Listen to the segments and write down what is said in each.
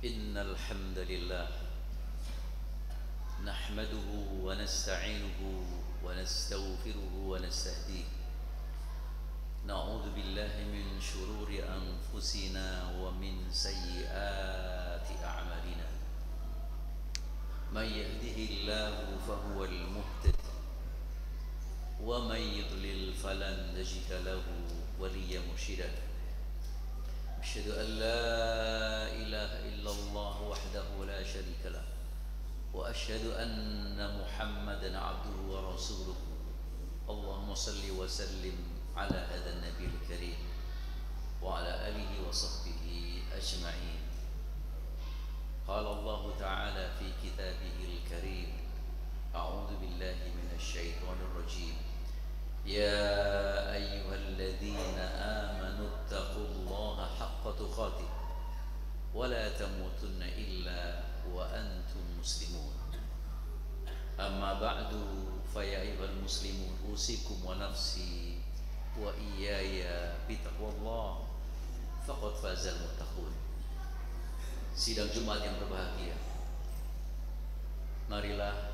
إن الحمد لله نحمده ونستعينه ونستغفره ونستهديه نعوذ بالله من شرور أنفسنا ومن سيئات أعمالنا من يهده الله فهو المهتدي ومن يضلل فلن تجد له وليا مرشدا أشهد أن لا إله إلا الله وحده لا شريك له وأشهد أن محمدا عبده ورسوله اللهم صل وسلم على هذا النبي الكريم وعلى آله وصحبه أجمعين. قال الله تعالى في كتابه الكريم أعوذ بالله من الشيطان الرجيم يا أيها الذين آمنوا اتقوا الله حق تقاته ولا تموتن إلا وأنتم مسلمون أما بعد فيا أيها المسلمون أوصيكم ونفسي وإياي بتقوى الله فقد فاز المتقون. Sidang Jumat yang berbahagia, marilah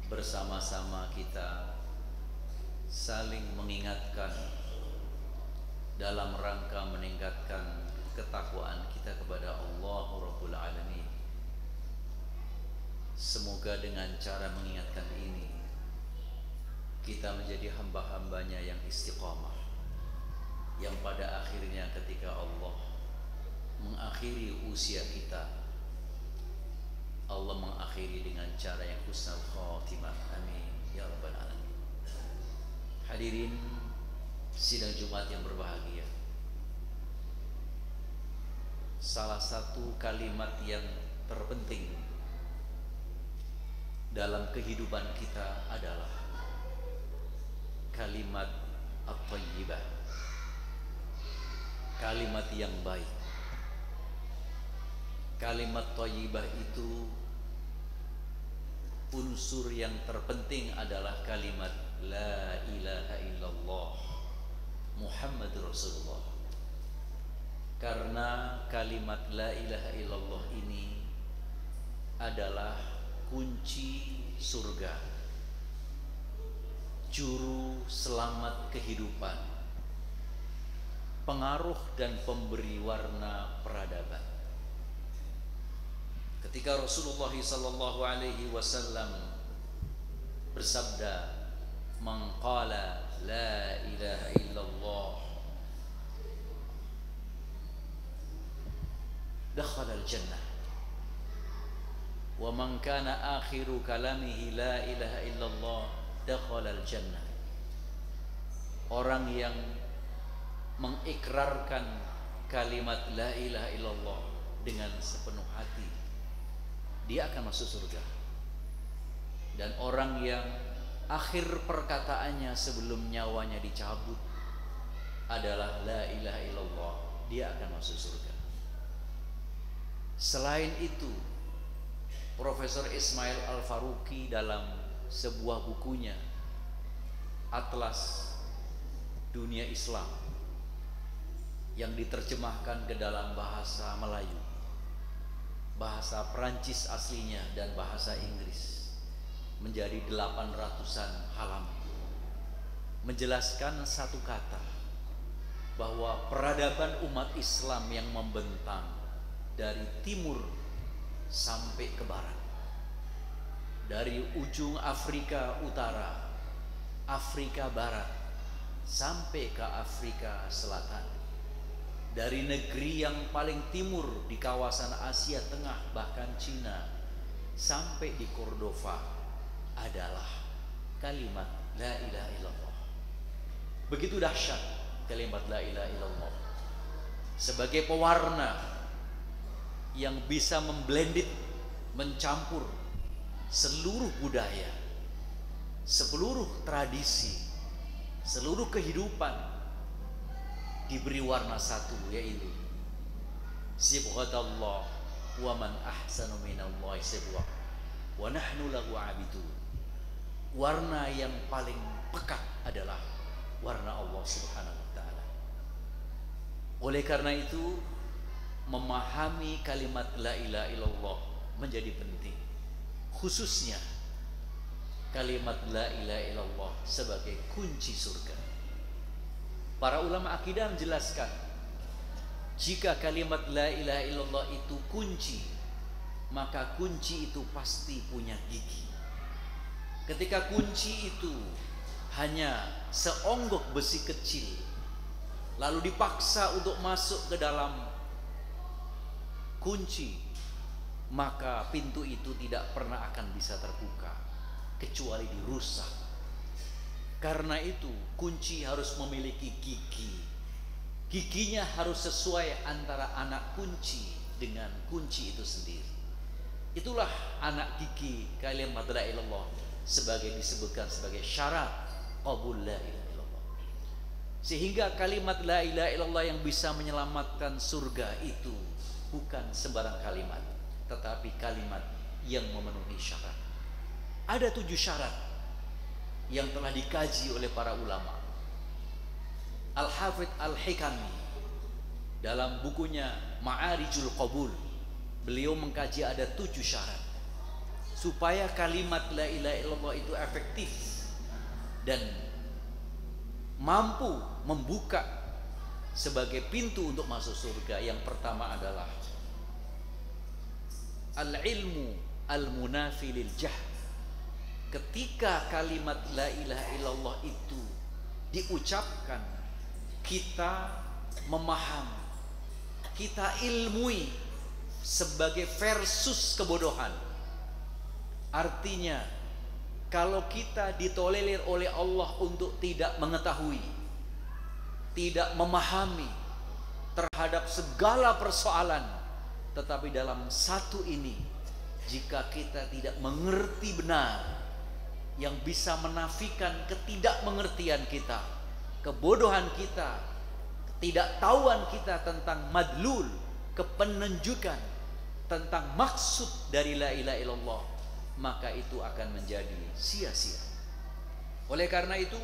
bersama-sama kita saling mengingatkan dalam rangka meningkatkan ketakwaan kita kepada Allah Rabbul Alamin. Semoga dengan cara mengingatkan ini kita menjadi hamba-hambanya yang istiqamah, yang pada akhirnya ketika Allah mengakhiri usia kita, Allah mengakhiri dengan cara yang husnul khatimah. Amin ya rabbal alamin. Hadirin sidang Jumat yang berbahagia, salah satu kalimat yang terpenting dalam kehidupan kita adalah kalimat at-thayyibah, kalimat yang baik. Kalimat thayyibah itu unsur yang terpenting adalah kalimat la ilaha illallah Muhammadur Rasulullah. Karena kalimat la ilaha illallah ini adalah kunci surga, juru selamat kehidupan, pengaruh dan pemberi warna peradaban. Ketika Rasulullah sallallahu alaihi wasallam bersabda, "Man qala la ilaha illallah dakhala al-jannah wa man kana akhiru kalamihi la ilaha illallah dakhala al-jannah." Orang yang mengikrarkan kalimat la ilaha illallah dengan sepenuh hati, dia akan masuk surga. Dan orang yang akhir perkataannya sebelum nyawanya dicabut adalah la ilaha illallah, dia akan masuk surga. Selain itu, Profesor Ismail Al-Faruqi dalam sebuah bukunya Atlas Dunia Islam yang diterjemahkan ke dalam bahasa Melayu, bahasa Perancis aslinya, dan bahasa Inggris menjadi 800-an halaman, menjelaskan satu kata bahwa peradaban umat Islam yang membentang dari timur sampai ke barat, dari ujung Afrika Utara, Afrika Barat sampai ke Afrika Selatan, dari negeri yang paling timur di kawasan Asia Tengah bahkan Cina sampai di Cordova, adalah kalimat la ilaha illallah. Begitu dahsyat kalimat la ilaha illallah sebagai pewarna yang bisa memblended, mencampur seluruh budaya, seluruh tradisi, seluruh kehidupan, diberi warna satu, yaitu sibghatallah wa man ahsanu minallahi sibghah wa nahnu lahu abidun. Warna yang paling pekat adalah warna Allah Subhanahu wa taala. Oleh karena itu, memahami kalimat la ilaha illallah menjadi penting, khususnya kalimat la ilaha illallah sebagai kunci surga. Para ulama akidah menjelaskan, jika kalimat la ilaha illallah itu kunci, maka kunci itu pasti punya gigi. Ketika kunci itu hanya seonggok besi kecil, lalu dipaksa untuk masuk ke dalam kunci, maka pintu itu tidak pernah akan bisa terbuka kecuali dirusak. Karena itu kunci harus memiliki gigi. Giginya harus sesuai antara anak kunci dengan kunci itu sendiri. Itulah anak gigi kalimat la ilaha illallah, sebagai disebutkan sebagai syarat qabul la ilaha illallah. Sehingga kalimat la ilaha illallah yang bisa menyelamatkan surga itu bukan sembarang kalimat, tetapi kalimat yang memenuhi syarat. Ada 7 syarat yang telah dikaji oleh para ulama. Al-Hafidh Al-Hikami dalam bukunya Ma'arijul Qabul, beliau mengkaji ada 7 syarat supaya kalimat la ilaha illallah itu efektif dan mampu membuka sebagai pintu untuk masuk surga. Yang pertama adalah al-ilmu al-munafi lil jahl. Ketika kalimat la ilaha illallah itu diucapkan, kita memahami, kita ilmui sebagai versus kebodohan. Artinya, kalau kita ditolerir oleh Allah untuk tidak mengetahui, tidak memahami terhadap segala persoalan, tetapi dalam satu ini, jika kita tidak mengerti benar, yang bisa menafikan ketidakmengertian kita, kebodohan kita, ketidaktahuan kita tentang madlul, kepenunjukan tentang maksud dari la ilaha illallah, maka itu akan menjadi sia-sia. Oleh karena itu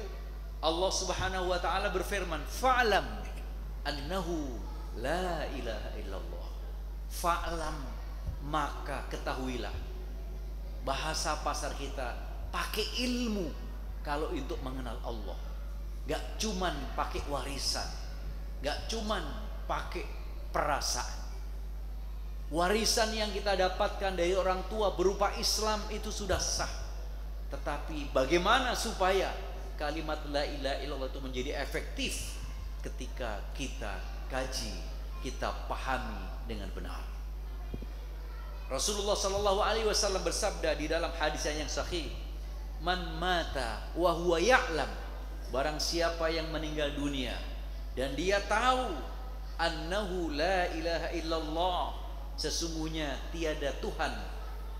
Allah Subhanahu wa taala berfirman, fa'lam annahu la ilaha illallah. Fa'lam, maka ketahuilah. Bahasa pasar kita, pakai ilmu kalau untuk mengenal Allah. Gak cuman pakai warisan, gak cuman pakai perasaan. Warisan yang kita dapatkan dari orang tua berupa Islam itu sudah sah. Tetapi bagaimana supaya kalimat la ilaha illallah itu menjadi efektif ketika kita kaji, kita pahami dengan benar. Rasulullah sallallahu alaihi wasallam bersabda di dalam hadis yang sahih, man mata wa huwa ya'lam, barang siapa yang meninggal dunia dan dia tahu annahu la ilaha illallah, sesungguhnya tiada Tuhan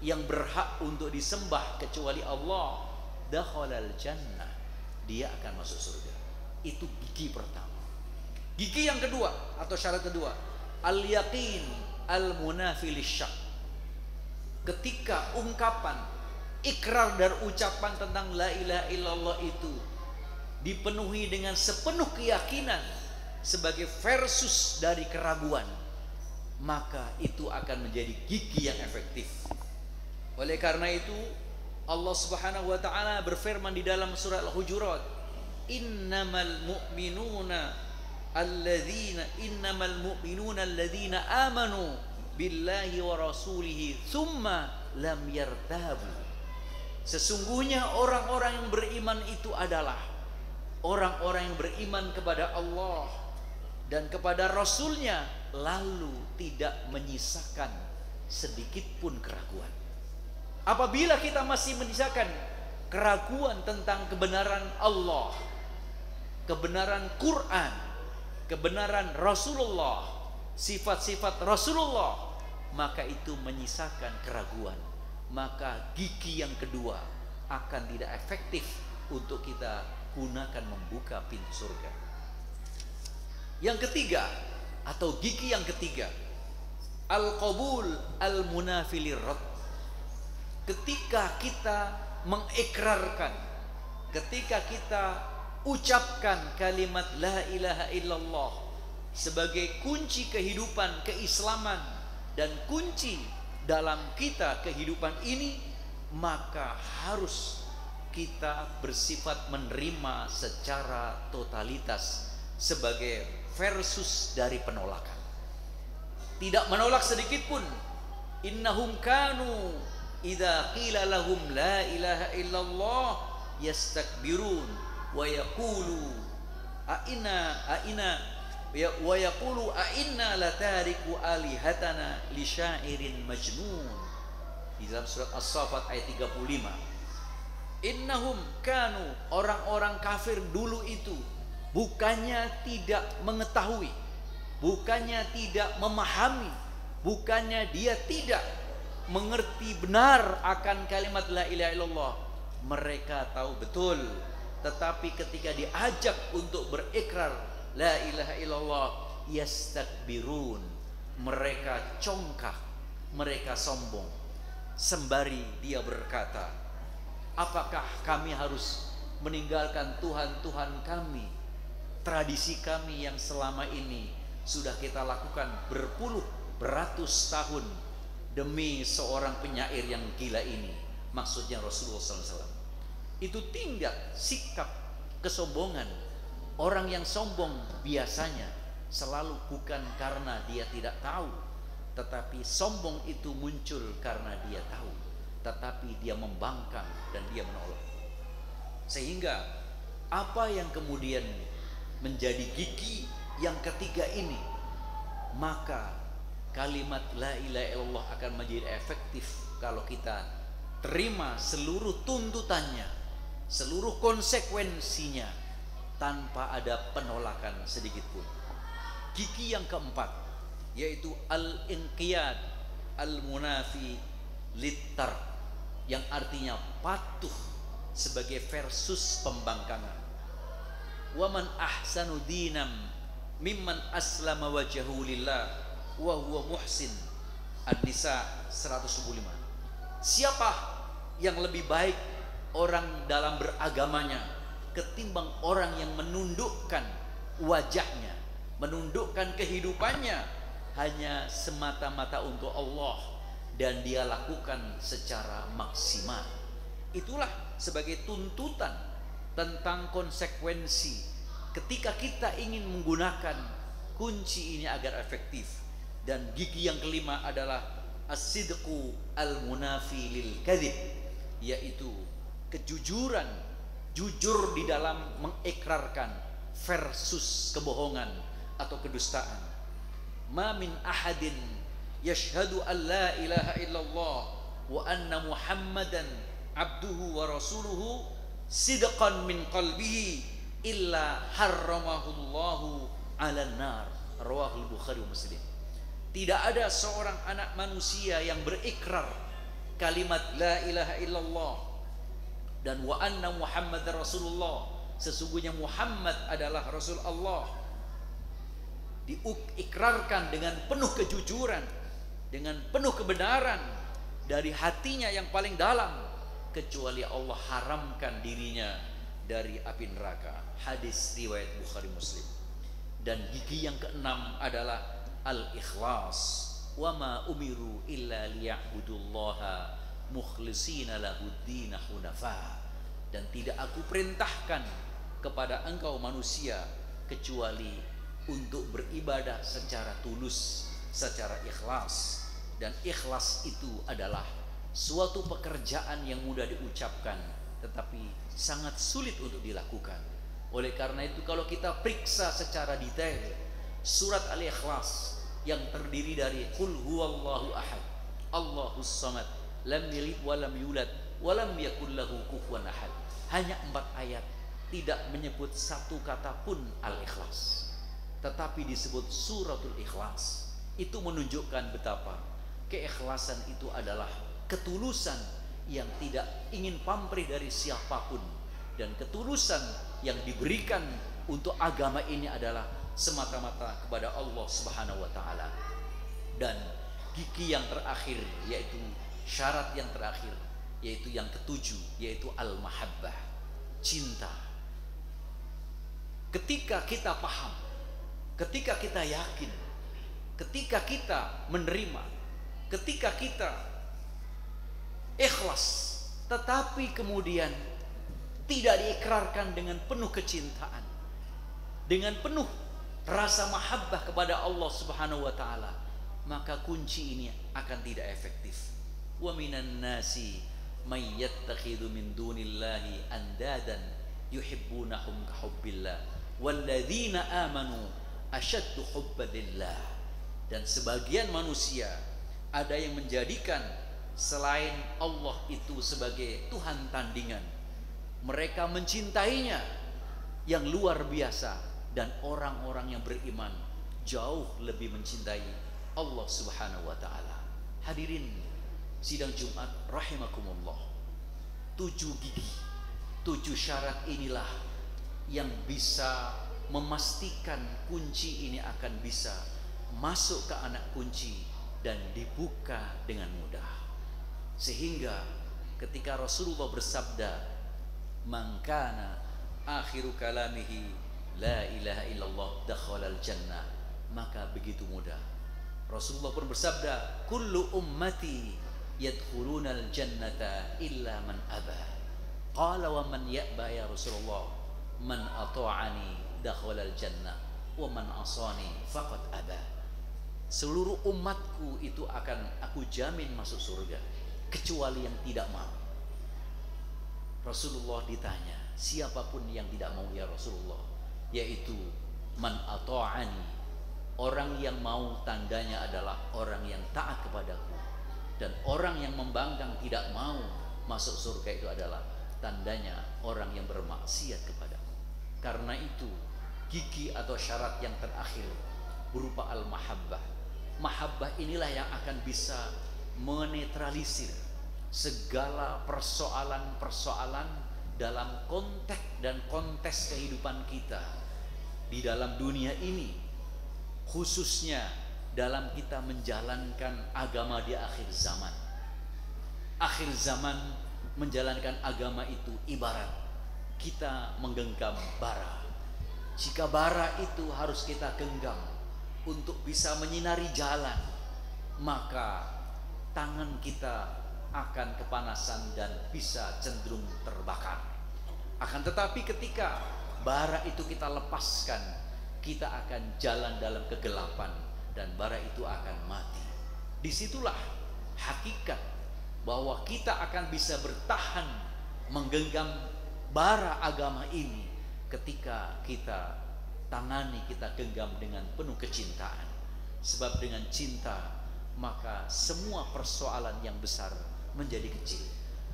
yang berhak untuk disembah kecuali Allah, dakhalal jannah, dia akan masuk surga. Itu gigi pertama. Gigi yang kedua atau syarat kedua, al yaqin al munafi lisyak. Ketika ungkapan, ikrar dan ucapan tentang la ilaha illallah itu dipenuhi dengan sepenuh keyakinan sebagai versus dari keraguan, maka itu akan menjadi gigi yang efektif. Oleh karena itu Allah Subhanahu wa taala berfirman di dalam surah Al-Hujurat, innamal mu'minuna alladzina amanu billahi wa rasulihi thumma lam yartabu. Sesungguhnya orang-orang yang beriman itu adalah orang-orang yang beriman kepada Allah dan kepada Rasulnya, lalu tidak menyisakan sedikit pun keraguan. Apabila kita masih menyisakan keraguan tentang kebenaran Allah, kebenaran Quran, kebenaran Rasulullah, sifat-sifat Rasulullah, maka itu menyisakan keraguan. Maka gigi yang kedua akan tidak efektif untuk kita gunakan membuka pintu surga. Yang ketiga atau gigi yang ketiga, al-qabul al-munafilir rad. Ketika kita mengikrarkan, ketika kita ucapkan kalimat la ilaha illallah sebagai kunci kehidupan keislaman dan kunci dalam kita kehidupan ini, maka harus kita bersifat menerima secara totalitas sebagai versus dari penolakan. Tidak menolak sedikit pun. Innahum kanu idza qila lahum la ilaha illallah yastakbirun wa yaqulu wa yaqulu latariku alihatana li syairin majnun. Di dalam surat As-Saffat ayat 35. Innahum kanu, orang-orang kafir dulu itu bukannya tidak mengetahui, bukannya tidak memahami, bukannya dia tidak mengerti benar akan kalimat la ilaha illallah. Mereka tahu betul, tetapi ketika diajak untuk berikrar la ilaha illallah, yastakbirun, mereka congkak, mereka sombong. Sembari dia berkata, apakah kami harus meninggalkan Tuhan-Tuhan kami, tradisi kami yang selama ini sudah kita lakukan berpuluh beratus tahun demi seorang penyair yang gila ini? Maksudnya Rasulullah SAW. Itu tingkat sikap kesombongan. Orang yang sombong biasanya selalu bukan karena dia tidak tahu, tetapi sombong itu muncul karena dia tahu, tetapi dia membangkang dan dia menolak. Sehingga apa yang kemudian menjadi gigi yang ketiga ini, maka kalimat la ilaha illallah akan menjadi efektif kalau kita terima seluruh tuntutannya, seluruh konsekuensinya, tanpa ada penolakan sedikit pun. Gigi yang keempat, yaitu al-inqiyad al-munafi littar, yang artinya patuh sebagai versus pembangkangan. Waman ahsanu dinam mimman aslama wajhahu lillah wa huwa muhsin. An-Nisa 125. Siapa yang lebih baik orang dalam beragamanya ketimbang orang yang menundukkan wajahnya, menundukkan kehidupannya hanya semata-mata untuk Allah dan dia lakukan secara maksimal. Itulah sebagai tuntutan tentang konsekuensi ketika kita ingin menggunakan kunci ini agar efektif. Dan gigi yang kelima adalah as-sidqu al-munafi lil kadhib, yaitu kejujuran, jujur di dalam mengikrarkan versus kebohongan atau kedustaan. Ma min ahadin yashhadu an la ilaha illallah wa anna muhammadan abduhu wa rasuluhu sidqan min qalbihi illa harramahullahu ala nar. Rawahul Bukhari wa Muslim. Tidak ada seorang anak manusia yang berikrar kalimat la ilaha illallah dan wa anna muhammadar rasulullah, sesungguhnya Muhammad adalah Rasul Allah, diikrarkan dengan penuh kejujuran, dengan penuh kebenaran dari hatinya yang paling dalam, kecuali Allah haramkan dirinya dari api neraka. Hadis riwayat Bukhari Muslim. Dan gigi yang keenam adalah al-ikhlas. Wa ma umiru illa liya'budullaha mukhlishina lahuddin hunafa. Dan tidak aku perintahkan kepada engkau manusia kecuali untuk beribadah secara tulus, secara ikhlas. Dan ikhlas itu adalah suatu pekerjaan yang mudah diucapkan tetapi sangat sulit untuk dilakukan. Oleh karena itu kalau kita periksa secara detail surat Al-Ikhlas yang terdiri dari Qul huwallahu ahad, Allahus samad, lam yalid wa lam yulad wa lam yakul lahu kufuwan ahad, hanya 4 ayat, tidak menyebut satu kata pun Al-Ikhlas, tetapi disebut suratul Ikhlas. Itu menunjukkan betapa keikhlasan itu adalah ketulusan yang tidak ingin pamrih dari siapapun, dan ketulusan yang diberikan untuk agama ini adalah semata-mata kepada Allah Subhanahu wa taala. Dan gigi yang terakhir, yaitu syarat yang terakhir, yaitu yang ketujuh, yaitu al-mahabbah, cinta. Ketika kita paham Ketika kita yakin, ketika kita menerima, ketika kita ikhlas, tetapi kemudian tidak diikrarkan dengan penuh kecintaan, dengan penuh rasa mahabbah kepada Allah Subhanahu wa taala, maka kunci ini akan tidak efektif. Wa minan nasi may yattakhidhu min dunillahi andadan yuhibbunahum ka hubbillah walladzina amanu asyaddu hubban lillah. Dan sebagian manusia ada yang menjadikan selain Allah itu sebagai Tuhan tandingan. Mereka mencintainya yang luar biasa, dan orang-orang yang beriman jauh lebih mencintai Allah Subhanahu wa taala. Hadirin sidang Jumat rahimakumullah. 7 gigi, 7 syarat inilah yang bisa memastikan kunci ini akan bisa masuk ke anak kunci dan dibuka dengan mudah. Sehingga ketika Rasulullah bersabda, "Man kana akhiru kalamihi la ilaha illallah dakhalal jannah," maka begitu mudah. Rasulullah pun bersabda, "Kullu ummati yadkhulunal jannata illa man aba." Qala wa man ya'ba ya Rasulullah? Man ata'ani dakhalal jannah wa man asani faqad aba. Seluruh umatku itu akan aku jamin masuk surga, kecuali yang tidak mau. Rasulullah ditanya, siapapun yang tidak mau ya Rasulullah? Yaitu man ata'ani, orang yang mau tandanya adalah orang yang taat kepadaku, dan orang yang membangkang tidak mau masuk surga itu adalah tandanya orang yang bermaksiat kepadaku. Karena itu gigi atau syarat yang terakhir berupa al-mahabbah. Mahabbah inilah yang akan bisa menetralisir segala persoalan-persoalan dalam konteks dan kontes kehidupan kita di dalam dunia ini, khususnya dalam kita menjalankan agama di akhir zaman. Akhir zaman menjalankan agama itu ibarat kita menggenggam bara. Jika bara itu harus kita genggam untuk bisa menyinari jalan, maka tangan kita akan kepanasan dan bisa cenderung terbakar. Akan tetapi ketika bara itu kita lepaskan, kita akan jalan dalam kegelapan dan bara itu akan mati. Disitulah hakikat bahwa kita akan bisa bertahan menggenggam bara agama ini ketika kita tangani, kita genggam dengan penuh kecintaan. Sebab dengan cinta maka semua persoalan yang besar menjadi kecil,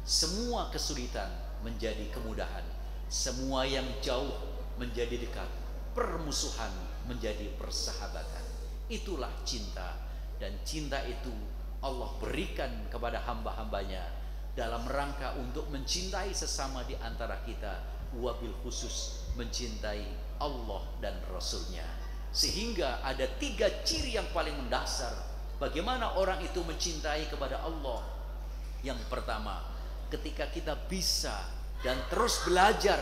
semua kesulitan menjadi kemudahan, semua yang jauh menjadi dekat, permusuhan menjadi persahabatan. Itulah cinta, dan cinta itu Allah berikan kepada hamba-hambanya dalam rangka untuk mencintai sesama di antara kita, wabil khusus mencintai Allah dan Rasulnya. Sehingga ada 3 ciri yang paling mendasar bagaimana orang itu mencintai kepada Allah. Yang pertama, ketika kita bisa dan terus belajar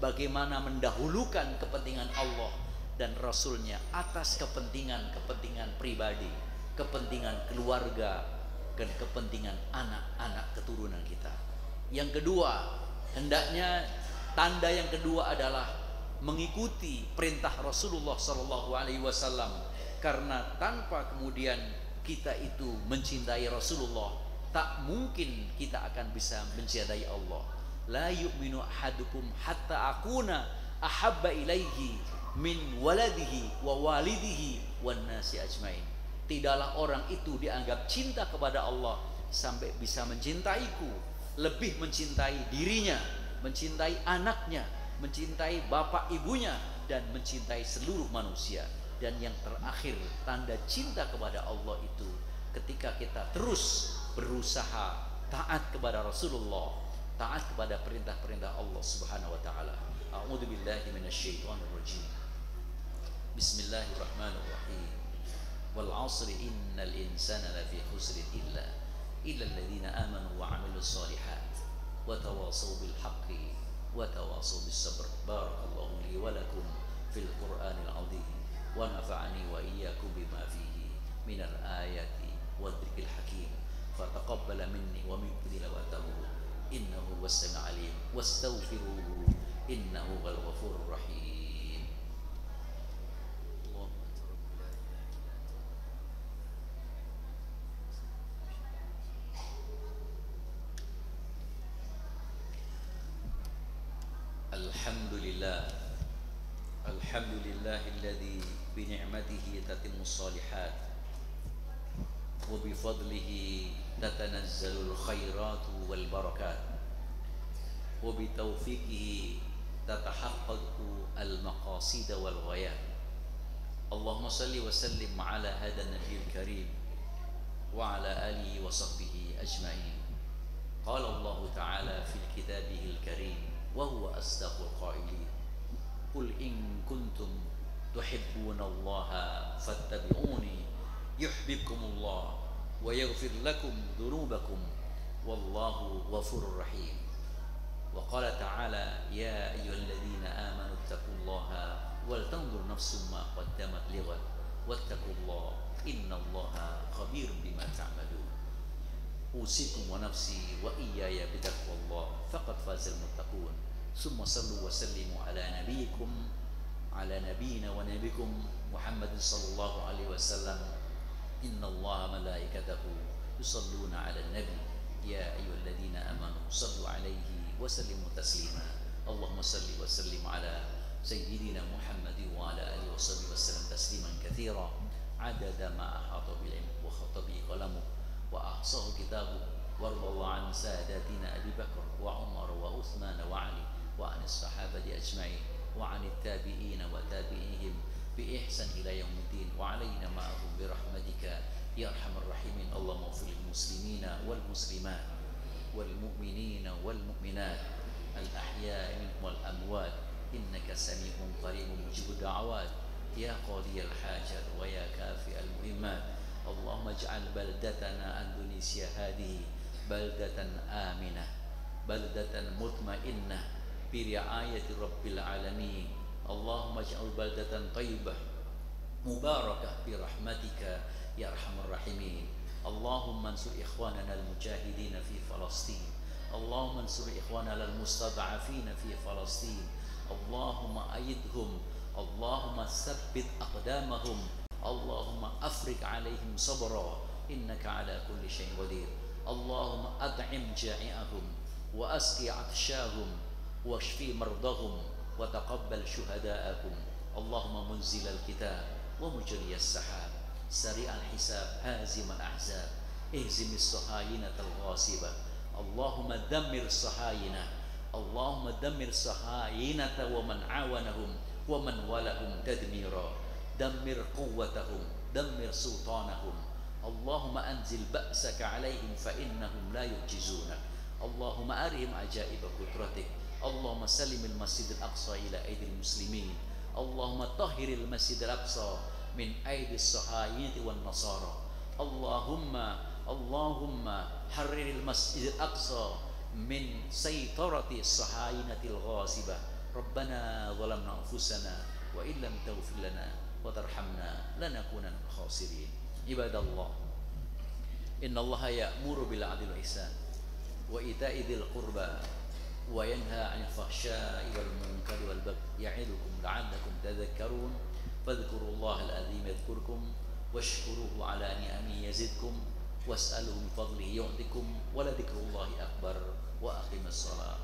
bagaimana mendahulukan kepentingan Allah dan Rasulnya atas kepentingan pribadi, kepentingan keluarga, dan kepentingan anak-anak keturunan kita. Yang kedua, hendaknya tanda yang kedua adalah mengikuti perintah Rasulullah SAW, karena tanpa kemudian kita itu mencintai Rasulullah, tak mungkin kita akan bisa mencintai Allah. La yu'minu ahadukum hatta akuna ahabba ilaihi min waladihi wa walidihi wan nasi ajmain. Tidaklah orang itu dianggap cinta kepada Allah sampai bisa mencintaiku, lebih mencintai dirinya, mencintai anaknya, mencintai bapak ibunya, dan mencintai seluruh manusia. Dan yang terakhir, tanda cinta kepada Allah itu ketika kita terus berusaha taat kepada Rasulullah, taat kepada perintah-perintah Allah Subhanahu wa taala. A'udzu billahi minasyaitonir rajim. Bismillahirrahmanirrahim. Wal 'asri innal insana lafi khusrin illa alladziina aamanu wa 'amilus shalihat wa tawassaw bil haqqi wa tawassaw bis sabr. Barakallahu li wa lakum fil Qur'anil 'azim wa nafa'ani wa iyyakum bima fihi minal ayati wadh-dhikril hakim. Fataqabbala minni wa minkum tilawatahu innahu was-sami'ul 'alim wastaghfiruhu innahu wal ghafurur rahim. Alhamdulillah, alhamdulillahilladzi bi ni'matihi tatimmus shalihat wa bi fadlihi tatanazzalul khairatu wal barakat wa bi taufiqihi tatahaqqaqu al maqasid wal ghayat. Allahumma salli wa sallim ala hadan nabiyil karim wa ala alihi wa sahbihi ajma'in. Qala Allah ta'ala fil kitabihil karim wa huwa asdaqul qailin. Qul in kuntum tuhibbunallaha fattabi'uni yuhibbukumullah wa yaghfir lakum dhunubakum wallahu ghafurur rahim. Wa qala ta'ala ya ayyuhalladzina amanu taqullaha wal tanzur nafsum ma qaddamat lighad wattaqullaha innallaha khabirum bima ta'malun. Usikum wa nafsi wa iyaya bitaqwallah faqad fazal muttaqun. Summa sallu wa sallimu ala nabiyikum ala nabiyina wa nabikum Muhammadin sallallahu alaihi wasallam. Innallaha malaikatahu yusalluna ala nabi ya ayyuhalladzina amanu sallu alaihi wa sallimu taslima. Allahumma salli wa sallim ala sayyidina Muhammadin wa ala alihi wa sahbihi wasallam tasliman katsira adada ma ahata bil ilmi wa khatabi qalamu wa ahsahu kitabu warḍallahu an sadatina Abi Bakr wa Umar wa Uthman wa Ali wa anis sahabati ajma'in wa anit tabi'in wa tabi'ihim bi ihsan ila yaumiddin wa alaina ma'ahum bi rahmatika ya arhamar rahimin. Allahumma ighfir lil muslimina wal muslimat wal mu'minina wal mu'minat al ahya'i minhum wal amwat innaka sami'un qaribun mujibud da'awat ya qadiyal hajat wa ya kafi'al muhimmat. Allahumma ij'al baldatana Indonesia hadhihi baldatan aminah baldatan mutmainnah bi ri'ayati rabbil alamin. Allahumma ij'al baldatan thayyibah mubarakah bi rahmatika ya arhamar rahimin. Allahumma ansur ikhwanana al-mujahidin fi Falastin. Allahumma ansur ikhwanana al-mustad'afin fi Falastin. Allahumma aidhum. Allahumma tsabbit aqdamahum. Allahumma afriq alaihim sabra innaka ala kulli syai'in qadir. Allahumma at'im ja'i'ahum wa asqi 'atshahum washfi mardahum wa taqabbal syuhada'akum. Allahumma munzil al-kitab wa mujriyas sahab sari'al hisab hazimal ahzab ihzimis sahayinatal ghasibah. Allahumma dammir sahayina. Allahumma dammir sahayinata wa man awanahum wa man walahum tadmira. Dammir quwwatahum dammir sultanahum. Allahumma anzil ba'saka alaihim fa innahum la yu'jizunak. Allahumma arihim ajaiba qudratik. Allahumma salimil masjidil aqsa ila aidil muslimin. Allahumma tahhiril masjidil aqsa min aidis sahayinati wan nasara. Allahumma harriril masjidil aqsa min saytarati sahayinatil ghasibah. Rabbana zalamna anfusana wa illam taghfir lana wa tarhamna lanakunanna khasirin. Ibadallah, innallaha ya'muru bil 'adli wal ihsan wa ita'i dzil qurba wa yanha 'anil fahsya'i wal munkari wal baghi ya'idukum la'allakum tadhakkarun. Fadhkurullaha al-'azim yadhkurkum washkuruhu 'ala ni'amihi yazidkum was'aluhu min fadlihi yu'tikum wa la dzikrullahi akbar wa aqimus shalah.